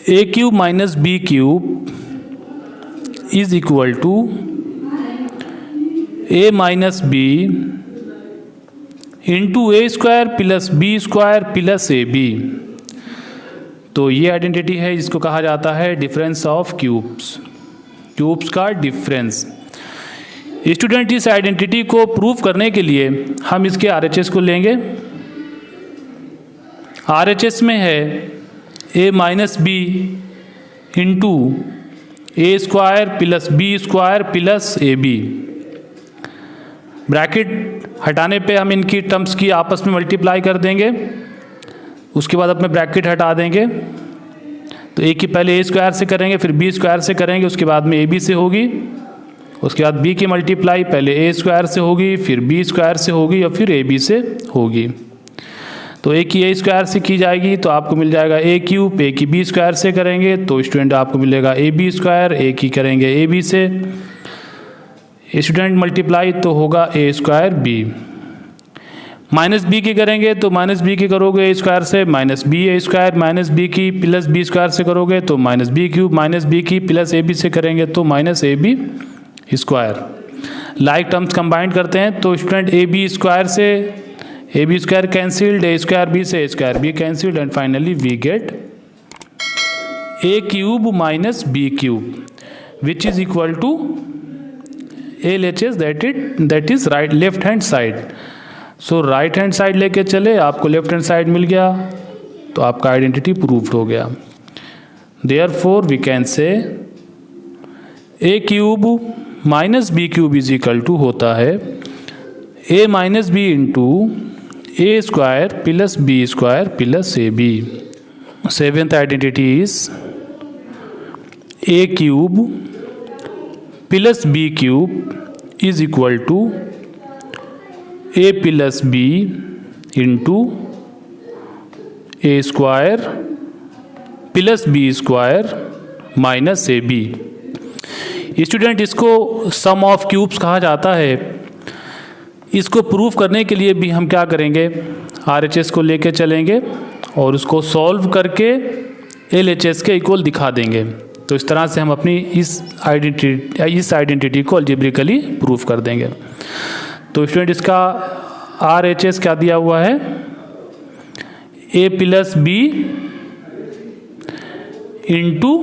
A cube minus B cube is equal to A minus B into A square plus B square plus A B. तो ये identity है जिसको कहा जाता है डिफरेंस ऑफ क्यूब्स, क्यूब्स का difference. Student इस आइडेंटिटी को प्रूव करने के लिए हम इसके आरएचएस को लेंगे। आरएचएस में है ए minus B into A square plus B square plus A B. Bracket हटाने पे हम इनकी टर्म्स की आपस में मल्टीप्लाई कर देंगे, उसके बाद अपने ब्रैकेट हटा देंगे। तो ए की पहले ए स्क्वायर से करेंगे, फिर बी स्क्वायर से करेंगे, उसके बाद में ए बी से होगी, उसके बाद बी की मल्टीप्लाई पहले ए स्क्वायर से होगी, फिर बी स्क्वायर से होगी और फिर ए बी से होगी। तो ए की ए स्क्वायर से की जाएगी तो आपको मिल जाएगा ए क्यूब, ए की बी स्क्वायर से करेंगे तो स्टूडेंट आपको मिलेगा ए बी स्क्वायर, ए की करेंगे ए बी से स्टूडेंट मल्टीप्लाई तो होगा A square B. Minus B की करेंगे तो माइनस बी की करोगे ए स्क्वायर से minus B A square, minus B की प्लस बी स्क्वायर से करोगे तो minus B cube, minus B की प्लस ए बी से करेंगे तो माइनस ए B square. Like terms combined करते हैं तो स्टूडेंट ए बी स्क्वायर से A B square cancelled, A square B से A square B cancelled and finally we get A cube minus B cube which is equal to LHS that is right left hand side. So right hand side लेके चले, आपको left hand side मिल गया तो आपका identity proved हो गया। Therefore we can say a cube minus B cube is equal to होता है ए minus B into A square plus B square plus A b. Seventh identity is a cube plus B cube is equal to a plus b into A square plus B square minus A b. Student इसको sum of cubes कहा जाता है। इसको proof करने के लिए भी हम क्या करेंगे, आरएचएस को लेके चलेंगे और उसको सॉल्व करके एलएचएस के इक्वल दिखा देंगे। तो इस तरह से हम अपनी इस आइडेंटिटी को अलजेब्रिकली प्रूफ कर देंगे। तो स्टूडेंट इसका आरएचएस क्या दिया हुआ है, a plus b into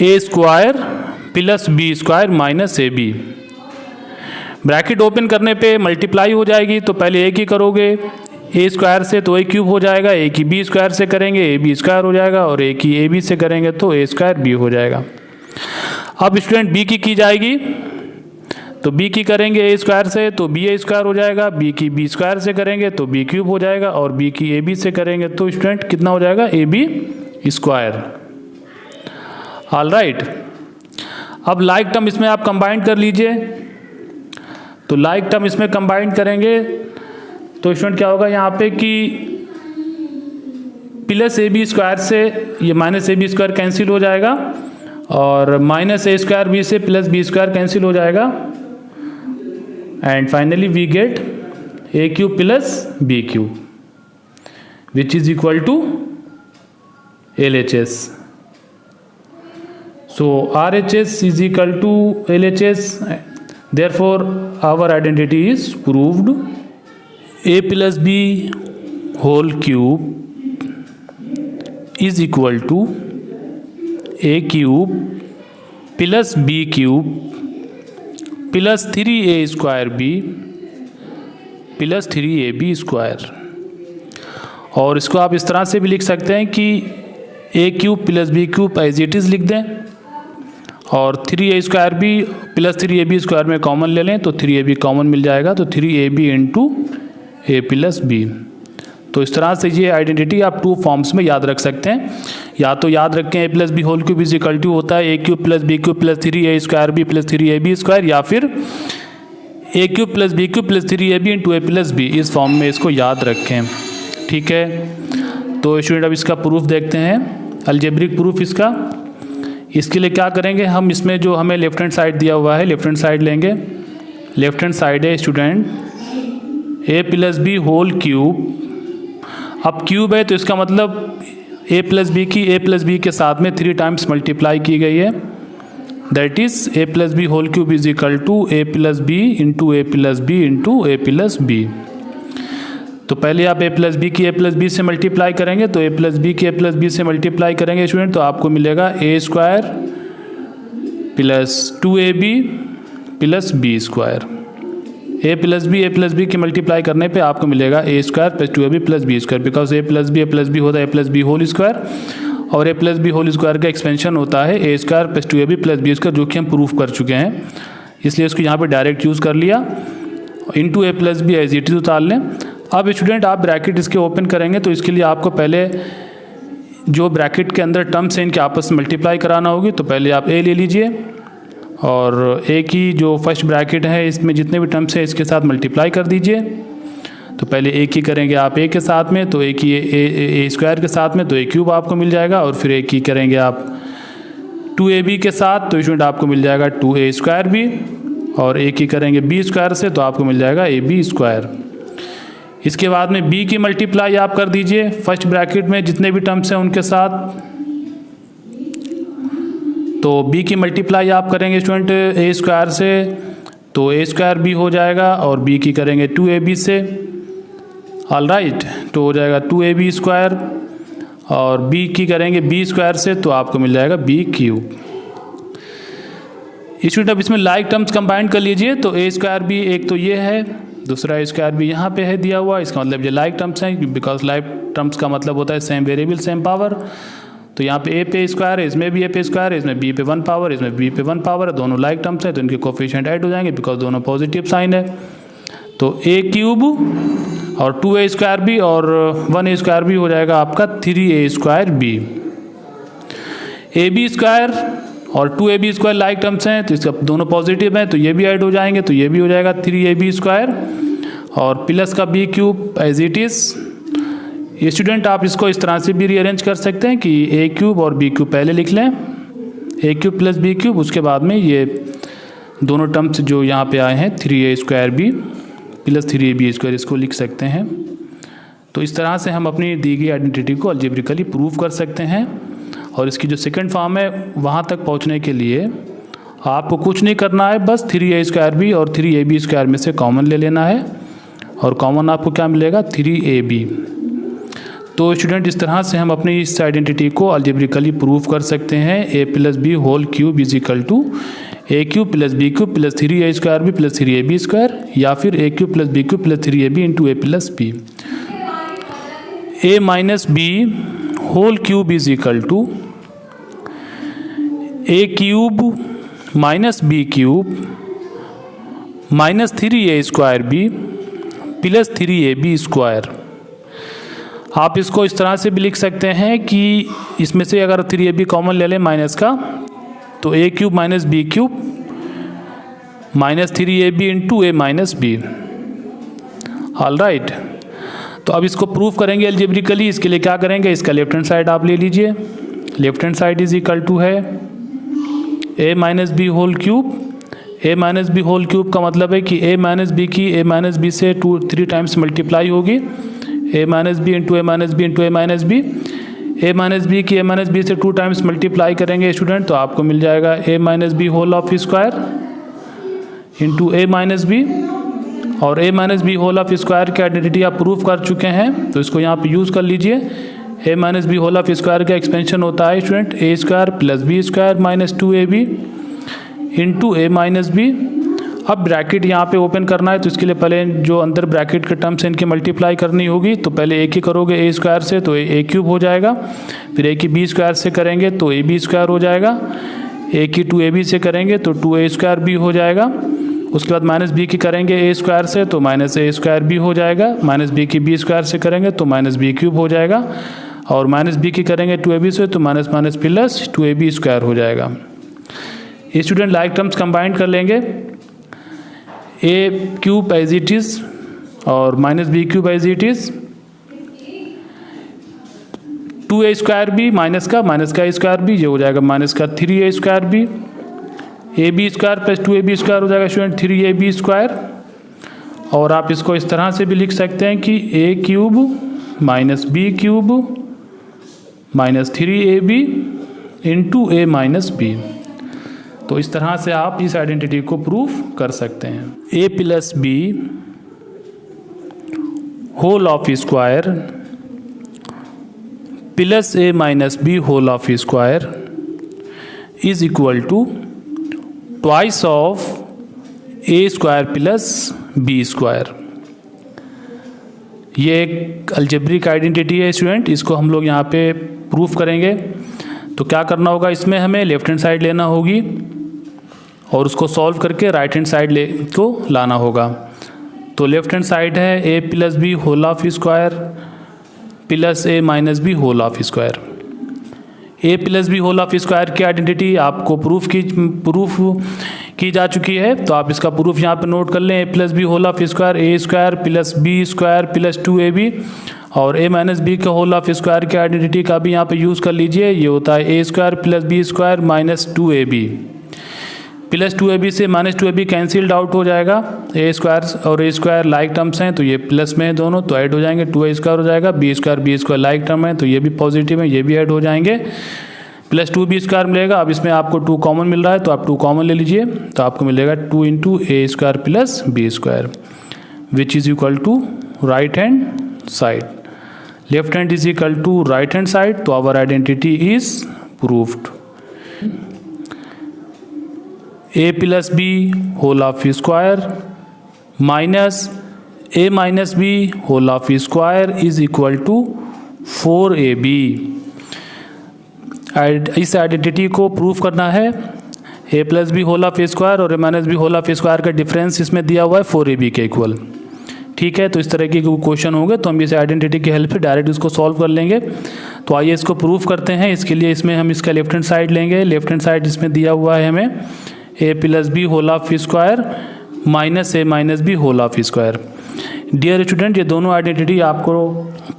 A square plus B square minus A B. Bracket open करने पे मल्टीप्लाई हो जाएगी तो पहले ए की करोगे ए स्क्वायर से तो ए क्यूब हो जाएगा, ए की बी स्क्वायर से करेंगे ए बी स्क्वायर हो जाएगा और ए की ए बी से करेंगे तो ए स्क्वायर बी हो जाएगा। अब स्टूडेंट बी की जाएगी तो बी की करेंगे ए स्क्वायर से तो बी ए स्क्वायर हो जाएगा, बी की बी स्क्वायर से करेंगे तो बी क्यूब हो जाएगा और बी की ए बी से करेंगे तो स्टूडेंट कितना हो जाएगा A B square. All right. अब लाइक टर्म इसमें आप कंबाइन कर लीजिए। तो लाइक टर्म इसमें कंबाइन करेंगे तो स्टूडेंट क्या होगा यहाँ पे कि प्लस ए बी स्क्वायर से ये माइनस ए बी स्क्वायर कैंसिल हो जाएगा और माइनस ए स्क्वायर बी से प्लस बी स्क्वायर कैंसिल हो जाएगा and finally we get A cube plus B cube which is equal to LHS। So RHS is equal to LHS, therefore our identity is proved। A plus B whole cube is equal to A cube plus B cube plus 3A square B plus 3AB square। और इसको आप इस तरह से भी लिख सकते हैं कि a cube plus B cube as it is लिख दें और 3A square b plus 3AB square में कॉमन ले लें तो 3AB कॉमन मिल जाएगा तो 3AB इंटू ए प्लस बी। तो इस तरह से ये आइडेंटिटी आप टू फॉर्म्स में याद रख सकते हैं। या तो याद रखें a plus B whole cube is equal to होता है a cube plus B cube plus 3A square b plus 3AB square, या फिर a cube plus B cube plus 3AB into A plus b, इस form में इसको याद रखें। ठीक है। तो स्टूडेंट अब इसका प्रूफ देखते हैं, अलजेब्रिक प्रूफ इसका। इसके लिए क्या करेंगे, हम इसमें जो हमें लेफ्ट हैंड साइड दिया हुआ है लेफ्ट हैंड साइड लेंगे। लेफ्ट हैंड साइड है स्टूडेंट ए प्लस बी होल क्यूब। अब क्यूब है तो इसका मतलब ए प्लस बी की ए प्लस बी के साथ में 3 टाइम्स मल्टीप्लाई की गई है, that is a plus B whole cube is equal to a plus b into A plus b into A plus b. तो पहले आप ए प्लस बी की ए प्लस बी से मल्टीप्लाई करेंगे, तो ए प्लस बी की a plus b से multiply करेंगे स्टूडेंट, तो आपको मिलेगा a square plus 2ab plus B square. A plus b की मल्टीप्लाई करने पे आपको मिलेगा a square plus 2ab plus B square, because a plus b होता है a plus B whole square, और a plus B whole square का expansion होता है a square plus 2ab plus B square, जो कि हम प्रूफ कर चुके हैं, इसलिए इसको यहाँ पे डायरेक्ट यूज़ कर लिया। Into A plus B as it is उतार लें। अब स्टूडेंट आप ब्रैकेट इसके ओपन करेंगे, तो इसके लिए आपको पहले जो ब्रैकेट के अंदर टर्म्स हैं इनके आपस में मल्टीप्लाई कराना होगी। तो पहले आप ए ले लीजिए और ए की जो फर्स्ट ब्रैकेट है इसमें जितने भी टर्म्स हैं इसके साथ मल्टीप्लाई कर दीजिए। तो पहले ए की करेंगे आप ए के साथ में, तो ए की ए स्क्वायर के साथ में, तो ए क्यूब आपको मिल जाएगा, और फिर ए की करेंगे आप 2ab के साथ, तो स्टूडेंट आपको मिल जाएगा 2a स्क्वायर बी, और ए की करेंगे बी स्क्वायर से, तो आपको मिल जाएगा ab स्क्वायर। इसके बाद में b की मल्टीप्लाई आप कर दीजिए फर्स्ट ब्रैकेट में जितने भी टर्म्स हैं उनके साथ, तो b की मल्टीप्लाई आप करेंगे स्टूडेंट a स्क्वायर से, तो a स्क्वायर b हो जाएगा, और b की करेंगे 2ab से, ऑल राइट, तो हो जाएगा 2ab स्क्वायर, और b की करेंगे b स्क्वायर से, तो आपको मिल जाएगा b क्यूब। स्टूडेंट अब इसमें लाइक टर्म्स कंबाइन कर लीजिए, तो a स्क्वायर b एक तो ये है, दूसरा a स्क्वायर b यहाँ पे है दिया हुआ, इसका मतलब ये लाइक टर्म्स हैं, बिकॉज लाइक टर्म्स का मतलब होता है सेम वेरिएबल सेम पावर। तो यहाँ पे a पे स्क्वायर है, इसमें भी a पे स्क्वायर है, इसमें b पे 1 पावर, इसमें b पे 1 पावर है, दोनों लाइक टर्म्स हैं, तो इनके कोफिशिएंट ऐड हो जाएंगे बिकॉज दोनों पॉजिटिव साइन है। तो a क्यूब और 2a स्क्वायर b और 1a स्क्वायर b हो जाएगा आपका 3a square b। ab square और 2ab स्क्वायर लाइक टर्म्स हैं, तो इसका दोनों पॉजिटिव हैं, तो ये भी ऐड हो जाएंगे, तो ये भी हो जाएगा 3ab स्क्वायर, और प्लस का b cube as it is. ये स्टूडेंट आप इसको इस तरह से भी रीअरेंज कर सकते हैं कि a क्यूब और b क्यूब पहले लिख लें, a cube plus b cube, उसके बाद में ये दोनों टर्म्स जो यहाँ पे आए हैं 3a square b plus 3ab square, इसको लिख सकते हैं। तो इस तरह से हम अपनी दी गई आइडेंटिटी को अलजेब्रिकली प्रूव कर सकते हैं। और इसकी जो सेकंड फॉर्म है वहाँ तक पहुँचने के लिए आपको कुछ नहीं करना है, बस 3a स्क्वायर b और 3ab स्क्वायर में से कॉमन ले लेना है, और कॉमन आपको क्या मिलेगा 3ab। तो स्टूडेंट इस तरह से हम अपनी इस आइडेंटिटी को अलजेब्रिकली प्रूव कर सकते हैं, a plus B whole cube is equal to a cube plus b cube plus 3a square b plus 3ab square, या फिर a cube plus b cube plus 3ab into a plus b। a minus b whole cube is equal to a cube minus b cube minus 3a square b plus 3ab square. आप इसको इस तरह से भी लिख सकते हैं कि इसमें से अगर 3ab कॉमन ले लें माइनस का, तो a cube minus b cube minus 3ab into a minus b, all right. तो अब इसको प्रूफ करेंगे अलजेब्रिकली। इसके लिए क्या करेंगे, इसका लेफ्ट हैंड साइड आप ले लीजिए, left hand side is equal to है a minus B whole cube. a minus B whole cube का मतलब है कि a माइनस बी की a माइनस बी से 3 टाइम्स मल्टीप्लाई होगी, a minus B into a minus B into a minus B. a minus B की a minus B से 2 times multiply करेंगे स्टूडेंट, तो आपको मिल जाएगा a minus B whole of square into a minus B, और a minus B whole of square की identity आप प्रूफ कर चुके हैं, तो इसको यहाँ पे यूज़ कर लीजिए। a minus B whole of square का एक्सपेंशन होता है student a square plus b square minus 2ab into a minus B. अब ब्रैकेट यहाँ पे ओपन करना है, तो इसके लिए पहले जो अंदर ब्रैकेट के टर्म्स हैं इनकी मल्टीप्लाई करनी होगी। तो पहले a की करोगे a स्क्वायर से, तो a क्यूब हो जाएगा, फिर a की b स्क्वायर से करेंगे तो ab स्क्वायर हो जाएगा, a की 2ab से करेंगे तो 2a स्क्वायर b हो जाएगा। उसके बाद माइनस b की करेंगे a स्क्वायर से, तो माइनस a स्क्वायर b हो जाएगा, माइनस b की b स्क्वायर से करेंगे तो माइनस b क्यूब हो जाएगा, और माइनस b की करेंगे 2ab से, तो minus minus plus 2ab square हो जाएगा। स्टूडेंट लाइक टर्म्स कंबाइन कर लेंगे, a cube as it is और minus b cube as it is, 2a square b minus का स्क्वायर b, ये हो जाएगा माइनस का 3a square b, ab square plus 2ab square हो जाएगा स्टूडेंट 3ab स्क्वायर। और आप इसको इस तरह से भी लिख सकते हैं कि a cube minus b cube minus 3ab into a minus b। तो इस तरह से आप इस आइडेंटिटी को प्रूफ कर सकते हैं। a plus B whole of square plus a minus B whole of square is equal to twice of a square plus b square. ये एक अलजेब्रिक आइडेंटिटी है स्टूडेंट, इसको हम लोग यहाँ पे प्रूफ करेंगे। तो क्या करना होगा, इसमें हमें लेफ्ट हैंड साइड लेना होगी और उसको सॉल्व करके राइट हैंड साइड को लाना होगा। तो लेफ्ट हैंड साइड है a plus B whole of square plus a minus B whole of square. a plus B whole of square की आइडेंटिटी आपको प्रूफ की जा चुकी है, तो आप इसका प्रूफ यहाँ पे नोट कर लें। a plus B whole of square a square plus b square plus 2ab, और a माइनस बी का होल ऑफ स्क्वायर की आइडेंटिटी का भी यहाँ पे यूज़ कर लीजिए। ये होता है a square plus b square minus 2ab। Plus 2ab से माइनस 2ab कैंसिल्ड आउट हो जाएगा। a स्क्वायर और a स्क्वायर लाइक टर्म्स हैं, तो ये प्लस में है दोनों, तो ऐड हो जाएंगे। 2a स्क्वायर हो जाएगा, b स्क्वायर लाइक टर्म है, तो ये भी पॉजिटिव है, ये भी ऐड हो जाएंगे। प्लस 2b स्क्वायर मिलेगा। अब इसमें आपको 2 कॉमन मिल रहा है, तो आप 2 कॉमन ले लीजिए, तो आपको मिलेगा 2 into a square plus b square which is equal to right hand side. Left hand is equal to right hand side, तो our identity is proved. a plus B whole of square minus a minus B whole of square is equal to 4ab। इस identity को proof करना है। a plus B whole of square और a minus B whole of square का difference इसमें दिया हुआ है 4ab के इक्वल। ठीक है, तो इस तरह के क्वेश्चन होंगे तो हम इस आइडेंटिटी की हेल्प से डायरेक्ट इसको सॉल्व कर लेंगे। तो आइए इसको प्रूफ करते हैं। इसके लिए इसमें हम इसका लेफ्ट हैंड साइड लेंगे। लेफ्ट हैंड साइड इसमें दिया हुआ है हमें a plus B whole of square minus a minus B whole of square. Dear student, ये दोनों आइडेंटिटी आपको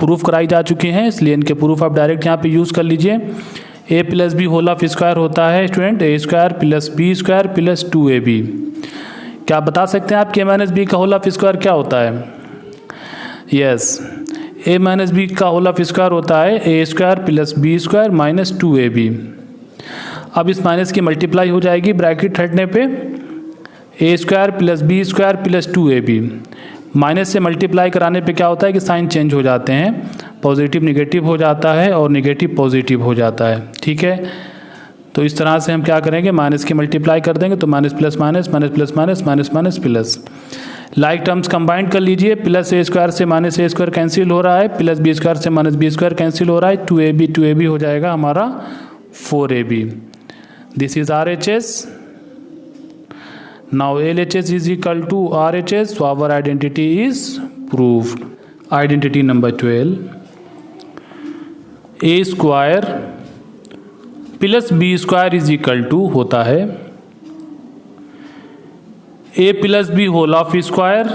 प्रूफ कराई जा चुकी हैं, इसलिए इनके प्रूफ आप डायरेक्ट यहाँ पे यूज़ कर लीजिए। a plus B whole of square होता है student a square plus b square plus 2ab। क्या आप बता सकते हैं आप a माइनस बी का होल ऑफ स्क्वायर क्या होता है? यस, a माइनस बी का होल ऑफ स्क्वायर होता है a square plus b square minus 2ab। अब इस माइनस की मल्टीप्लाई हो जाएगी ब्रैकेट हटने पे, a square plus b square plus 2ab। Minus से मल्टीप्लाई कराने पे क्या होता है कि साइन चेंज हो जाते हैं, पॉजिटिव निगेटिव हो जाता है और निगेटिव पॉजिटिव हो जाता है। ठीक है, तो इस तरह से हम क्या करेंगे, माइनस की मल्टीप्लाई कर देंगे, तो minus plus minus minus plus minus minus minus plus. Like terms combined कर लीजिए। प्लस a स्क्वायर से माइनस a स्क्वायर कैंसिल हो रहा है, प्लस b स्क्वायर से माइनस b स्क्वायर कैंसिल हो रहा है, 2ab हो जाएगा हमारा 4ab। This is RHS। Now LHS is equal to RHS, so our identity is proved. Identity number 12, a square plus b square is equal to होता है a plus B whole of square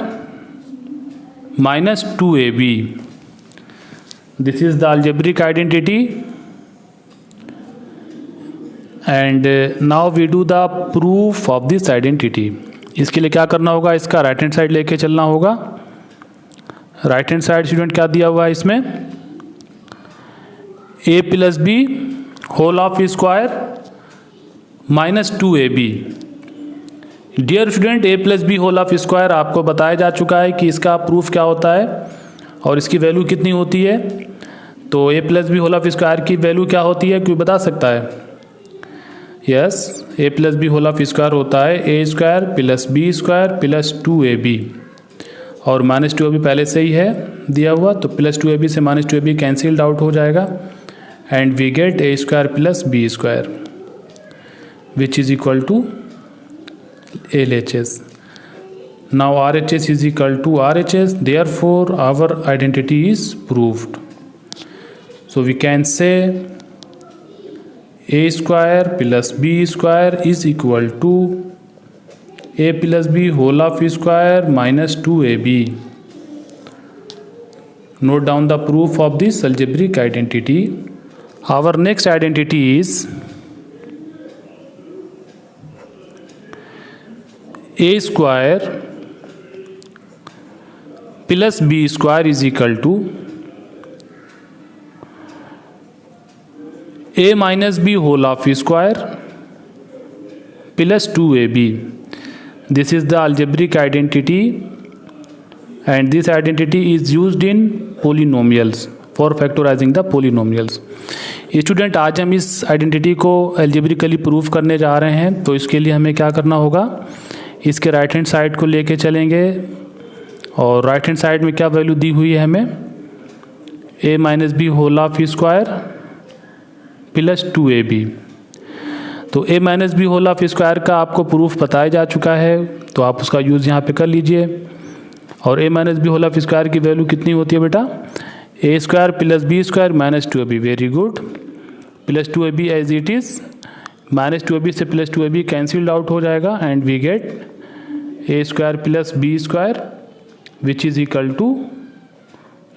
minus 2ab। This is the algebraic identity and now we do the proof of this identity. इसके लिए क्या करना होगा, इसका right hand side लेके चलना होगा। राइट हैंड साइड स्टूडेंट क्या दिया हुआ है इसमें, a plus B whole of square minus 2ab। Dear student, a plus B whole of square आपको बताया जा चुका है कि इसका प्रूफ क्या होता है और इसकी वैल्यू कितनी होती है। तो a plus B whole of square की वैल्यू क्या होती है, कोई बता सकता है? Yes, a plus B whole of square होता है a square plus b square plus 2ab, और माइनस 2ab पहले से ही है दिया हुआ, तो प्लस 2ab से माइनस 2ab कैंसिल्ड आउट हो जाएगा and we get a square plus b square which is equal to LHS. Now RHS is equal to RHS, therefore our identity is proved. So we can say a square plus b square is equal to a plus b whole of square minus 2ab. Note down the proof of this algebraic identity. Our next identity is a square plus b square is equal to a minus b whole of square plus 2ab. This is the algebraic identity and this identity is used in polynomials for factorizing the polynomials. Student, आज हम इस identity को algebraically proof करने जा रहे हैं। तो इसके लिए हमें क्या करना होगा, इसके राइट हैंड साइड को लेके चलेंगे और राइट हैंड साइड में क्या वैल्यू दी हुई है हमें, a minus B whole of square plus 2ab। तो a minus B whole of square का आपको प्रूफ बताया जा चुका है, तो आप उसका यूज़ यहाँ पे कर लीजिए। और a minus B whole of square की वैल्यू कितनी होती है बेटा, a square plus B square minus 2ab। Very good, plus 2ab as it is, minus 2ab से प्लस 2ab कैंसिल्ड आउट हो जाएगा and we get a square plus B square which is equal to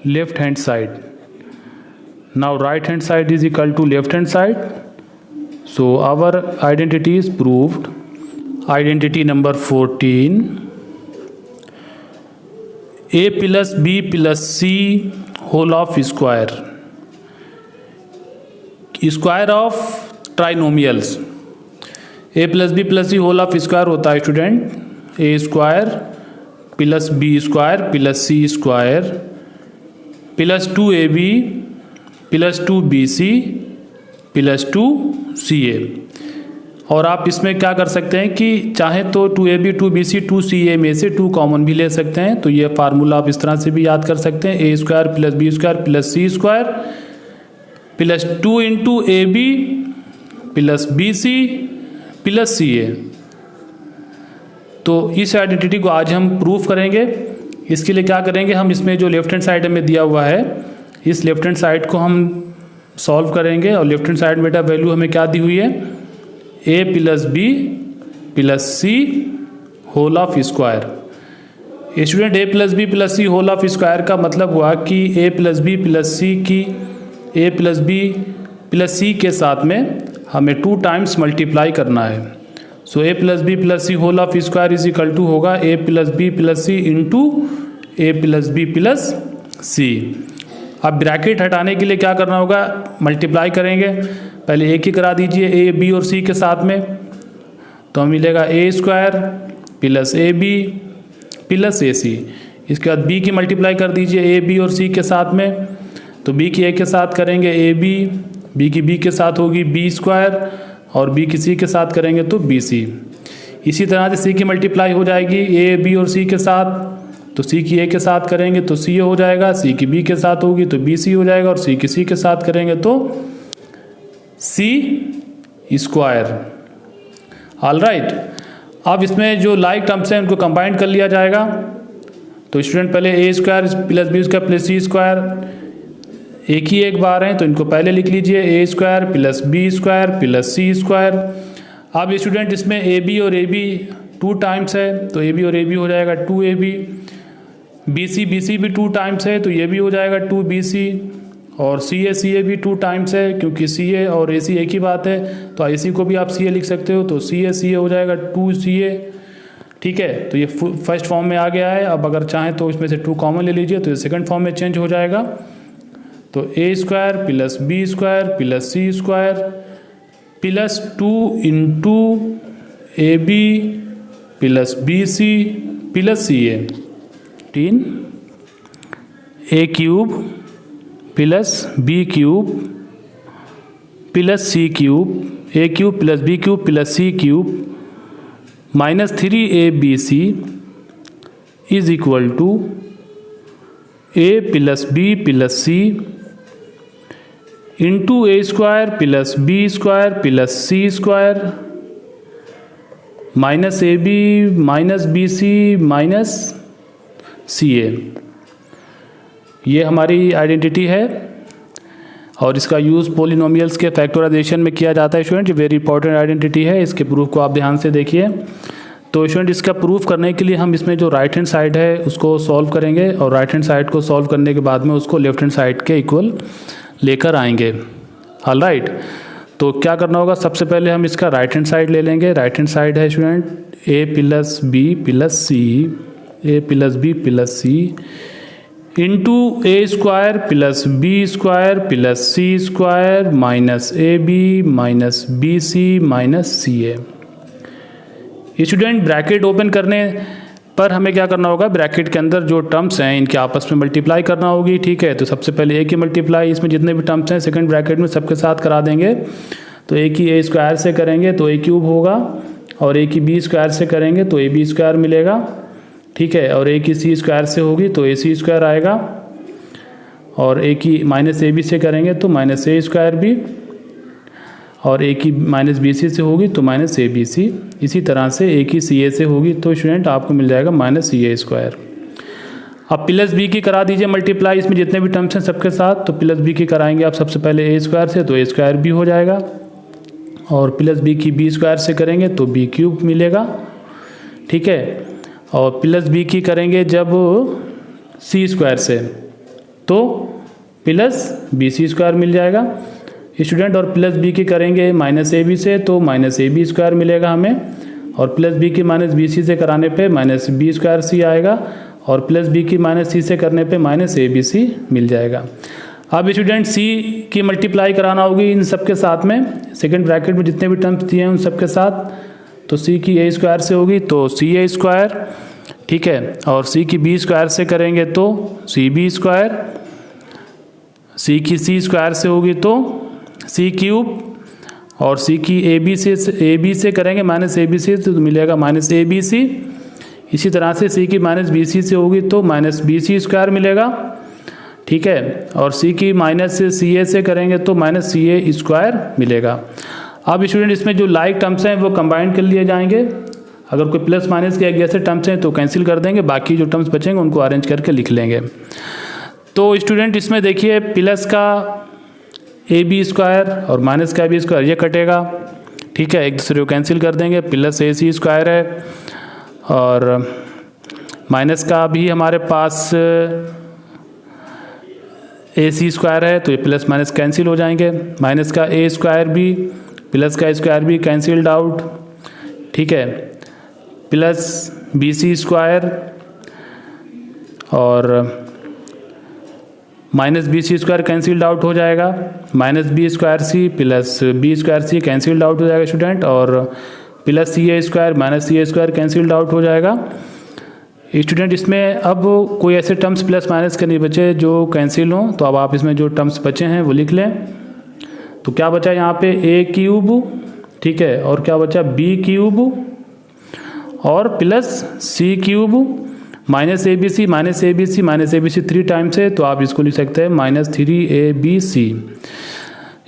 left hand side. Now right hand side is equal to left hand side, so our identity is proved. Identity number 14, a plus b plus c whole of square, square of trinomials। a plus b plus c whole of square होता है student, a square plus b square plus c square plus 2ab plus 2bc plus 2ca। और आप इसमें क्या कर सकते हैं कि चाहे तो 2ab 2bc 2ca में से 2 कॉमन भी ले सकते हैं। तो ये फार्मूला आप इस तरह से भी याद कर सकते हैं, a square plus B square plus c square plus 2 into ab plus bc plus ca। तो इस आइडेंटिटी को आज हम प्रूफ करेंगे। इसके लिए क्या करेंगे, हम इसमें जो लेफ्ट हैंड साइड में दिया हुआ है, इस लेफ्ट हैंड साइड को हम सॉल्व करेंगे। और लेफ्ट हैंड साइड में बेटा वैल्यू हमें क्या दी हुई है, a plus B plus c whole of square. Student, a plus B plus c whole of square का मतलब हुआ कि a plus B plus c की a plus B plus c के साथ में हमें 2 टाइम्स मल्टीप्लाई करना है। So a plus B plus c whole of square is equal to होगा a plus B plus C into a plus B plus c. अब bracket हटाने के लिए क्या करना होगा, मल्टीप्लाई करेंगे। पहले एक ही करा दीजिए a b और c के साथ में, तो हमें मिलेगा a square plus A b plus a c. इसके बाद b की मल्टीप्लाई कर दीजिए a b और c के साथ में, तो b की a के साथ करेंगे a b की b के साथ होगी b स्क्वायर और b की c के साथ करेंगे तो b c। इसी तरह से c की मल्टीप्लाई हो जाएगी a b और c के साथ, तो c की a के साथ करेंगे तो c हो जाएगा, c की b के साथ होगी तो bc हो जाएगा और c की c के साथ करेंगे तो c स्क्वायर। ऑल राइट, अब इसमें जो लाइक टर्म्स हैं उनको कंबाइन कर लिया जाएगा। तो स्टूडेंट, पहले a square plus B square plus C square एक ही एक बार हैं, तो इनको पहले लिख लीजिए a square plus B square plus C square. अब स्टूडेंट, इसमें ए बी और ए बी 2 टाइम्स है, तो ए बी और ए बी हो जाएगा 2ab। बी सी भी 2 टाइम्स है, तो ये भी हो जाएगा 2bc। और सी ए भी 2 टाइम्स है, क्योंकि सी ए और ए सी एक ही बात है, तो ए सी को भी आप सी ए लिख सकते हो, तो सी ए हो जाएगा 2ca। ठीक है, तो ये फर्स्ट फॉर्म में आ गया है। अब अगर चाहें तो इसमें से 2 कॉमन ले लीजिए, तो ये सेकंड फॉर्म में चेंज हो जाएगा। तो a square plus B square plus C square plus 2 into a b plus b c plus c a, 3 a cube plus B cube plus C cube, a cube plus B cube plus C cube minus 3abc is equal to a plus B plus C into A square plus B square plus C square minus A B minus B C minus C a. ये हमारी identity है और इसका use polynomials के factorisation में किया जाता है। स्टूडेंट, ये वेरी इंपॉर्टेंट आइडेंटिटी है, इसके प्रूफ को आप ध्यान से देखिए। तो स्टूडेंट, इसका प्रूफ करने के लिए हम इसमें जो राइट हैंड साइड है उसको सॉल्व करेंगे और राइट हैंड साइड को सॉल्व करने के बाद में उसको लेफ्ट हैंड साइड के इक्वल लेकर आएंगे। ऑल राइट, तो क्या करना होगा, सबसे पहले हम इसका राइट हैंड साइड ले लेंगे। राइट हैंड साइड है student a plus B plus C, a plus B plus C into A square plus B square plus C square minus A B minus B C minus C A. Student bracket open करने पर हमें क्या करना होगा, bracket के अंदर जो terms हैं इनके आपस में मल्टीप्लाई करना होगी, ठीक है। तो सबसे पहले ए की मल्टीप्लाई इसमें जितने भी टर्म्स हैं सेकंड ब्रैकेट में सबके साथ करा देंगे। तो ए की ए स्क्वायर से करेंगे तो ए क्यूब होगा, और ए की बी स्क्वायर से करेंगे तो ए बी स्क्वायर मिलेगा, ठीक है। और ए की सी स्क्वायर से होगी तो ए सी स्क्वायर आएगा, और ए की माइनस ए बी से करेंगे तो माइनस ए स्क्वायर भी, और ए की माइनस बी सी से होगी तो माइनस ए बी सी। इसी तरह से ए की सी ए से होगी तो स्टूडेंट आपको मिल जाएगा माइनस सी ए स्क्वायर। अब प्लस बी की करा दीजिए मल्टीप्लाई, इसमें जितने भी टर्म्स हैं सबके साथ। तो प्लस बी की कराएंगे आप सबसे पहले ए स्क्वायर से तो ए स्क्वायर बी हो जाएगा, और प्लस बी की बी स्क्वायर से करेंगे तो बी क्यूब मिलेगा, ठीक है। और प्लस बी की करेंगे जब सी स्क्वायर से तो प्लस बी सी स्क्वायर मिल जाएगा स्टूडेंट। और प्लस बी की करेंगे माइनस ए बी से तो माइनस ए बी स्क्वायर मिलेगा हमें, और प्लस बी की माइनस बी सी से कराने पे माइनस बी स्क्वायर सी आएगा, और प्लस बी की माइनस सी से करने पे माइनस ए बी सी मिल जाएगा। अब स्टूडेंट सी की मल्टीप्लाई कराना होगी इन सब के साथ में, सेकंड ब्रैकेट में जितने भी टर्म्स दिए हैं उन सब के साथ। तो सी की ए स्क्वायर से होगी तो सी ए स्क्वायर, ठीक है। और सी की बी स्क्वायर से करेंगे तो सी बी स्क्वायर, सी की सी स्क्वायर से होगी तो सी क्यूब, और सी की ए बी से करेंगे माइनस ए बी सी तो मिलेगा माइनस ए बी सी। इसी तरह से सी की माइनस बी सी से होगी तो माइनस बी सी स्क्वायर मिलेगा, ठीक है। और सी की माइनस सी ए से करेंगे तो माइनस सी ए स्क्वायर मिलेगा। अब स्टूडेंट इसमें जो लाइक टर्म्स हैं वो कंबाइंड कर लिए जाएंगे। अगर कोई प्लस माइनस के एक जैसे टर्म्स हैं तो कैंसिल कर देंगे, बाकी जो टर्म्स बचेंगे उनको अरेंज करके लिख लेंगे। तो स्टूडेंट इसमें देखिए प्लस का ए बी स्क्वायर और माइनस का बी स्क्वायर ये कटेगा, ठीक है। एक दूसरे को कैंसिल कर देंगे, प्लस ए सी स्क्वायर है, और माइनस का भी हमारे पास ए सी स्क्वायर है तो ये प्लस माइनस कैंसिल हो जाएंगे। माइनस का ए स्क्वायर भी प्लस का स्क्वायर भी कैंसिल्ड आउट, ठीक है। प्लस बी सी स्क्वायर और minus B c square cancelled out हो जाएगा, minus b square c plus B square c cancelled out हो जाएगा स्टूडेंट, और plus c a square minus C a square cancelled out हो जाएगा student. इसमें अब कोई ऐसे टर्म्स प्लस माइनस के नहीं बचे जो कैंसिल हों, तो अब आप इसमें जो टर्म्स बचे हैं वो लिख लें। तो क्या बचा यहाँ पे ए क्यूब, ठीक है, और क्या बचा बी क्यूब और प्लस सी क्यूब माइनस ए बी सी माइनस ए बी सी माइनस ए बी सी 3 टाइम्स है तो आप इसको लिख सकते हैं माइनस 3ab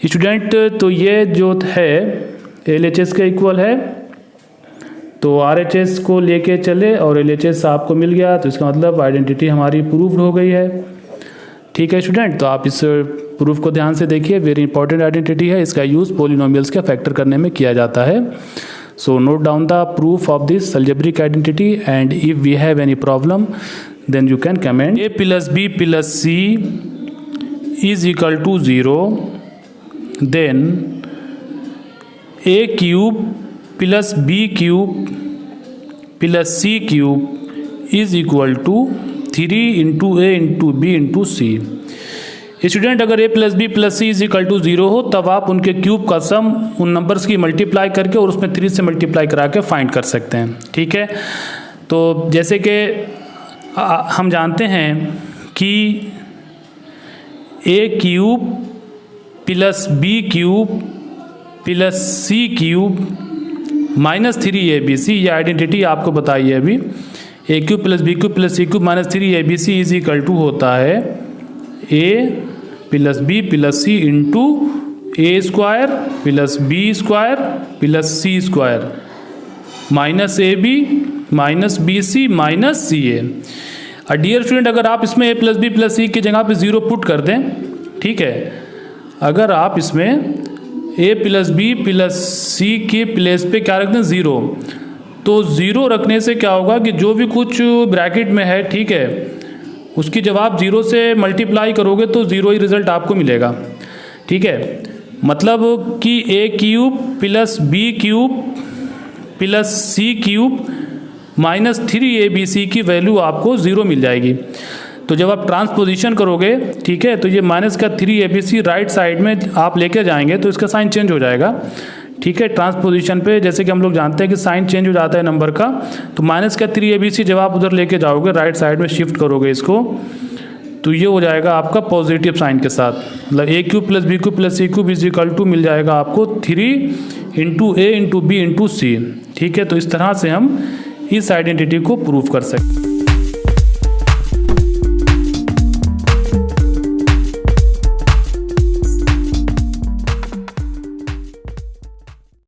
स्टूडेंट। तो ये जो है LHS के इक्वल है, तो RHS को लेके चले और LHS आपको मिल गया, तो इसका मतलब आइडेंटिटी हमारी प्रूव्ड हो गई है, ठीक है स्टूडेंट। तो आप इस प्रूफ को ध्यान से देखिए, वेरी इंपॉर्टेंट आइडेंटिटी है, इसका यूज़ पॉलिनोमियल्स के फैक्टर करने में किया जाता है। So note down the proof of this algebraic identity and if we have any problem then you can comment. a plus B plus c is equal to 0, then a cube plus B cube plus C cube is equal to 3 into a into b into c. Student अगर a plus B plus c is equal to 0 हो तब आप उनके cube का सम उन numbers की multiply करके और उसमें 3 से मल्टीप्लाई करा के फाइंड कर सकते हैं, ठीक है। तो जैसे कि हम जानते हैं कि a cube plus B cube plus C cube minus 3abc, ये आइडेंटिटी आपको बताई है अभी। A cube plus B cube plus C cube minus 3abc is equal to होता है a plus B plus C into A square plus B square plus C square minus A B minus B C minus C a. Dear student अगर आप इसमें a plus B plus c की जगह पे 0 put कर दें, ठीक है, अगर आप इसमें a plus B plus c के प्लेस पे क्या रख दें 0, तो 0 रखने से क्या होगा कि जो भी कुछ ब्रैकेट में है, ठीक है, उसकी जब आप 0 से मल्टीप्लाई करोगे तो 0 ही रिजल्ट आपको मिलेगा, ठीक है। मतलब कि a cube plus B cube plus C cube minus 3abc की वैल्यू आपको 0 मिल जाएगी। तो जब आप ट्रांसपोजिशन करोगे, ठीक है, तो ये माइनस का 3abc राइट साइड में आप लेके जाएंगे तो इसका साइन चेंज हो जाएगा, ठीक है। ट्रांसपोजिशन पे जैसे कि हम लोग जानते हैं कि साइन चेंज हो जाता है नंबर का, तो माइनस का 3abc जब आप उधर लेके जाओगे, राइट साइड में शिफ्ट करोगे इसको, तो ये हो जाएगा आपका पॉजिटिव साइन के साथ, मतलब a cube plus B cube plus C cube is equal to मिल जाएगा आपको 3 into a into b into c, ठीक है। तो इस तरह से हम इस आइडेंटिटी को प्रूव कर सकते हैं।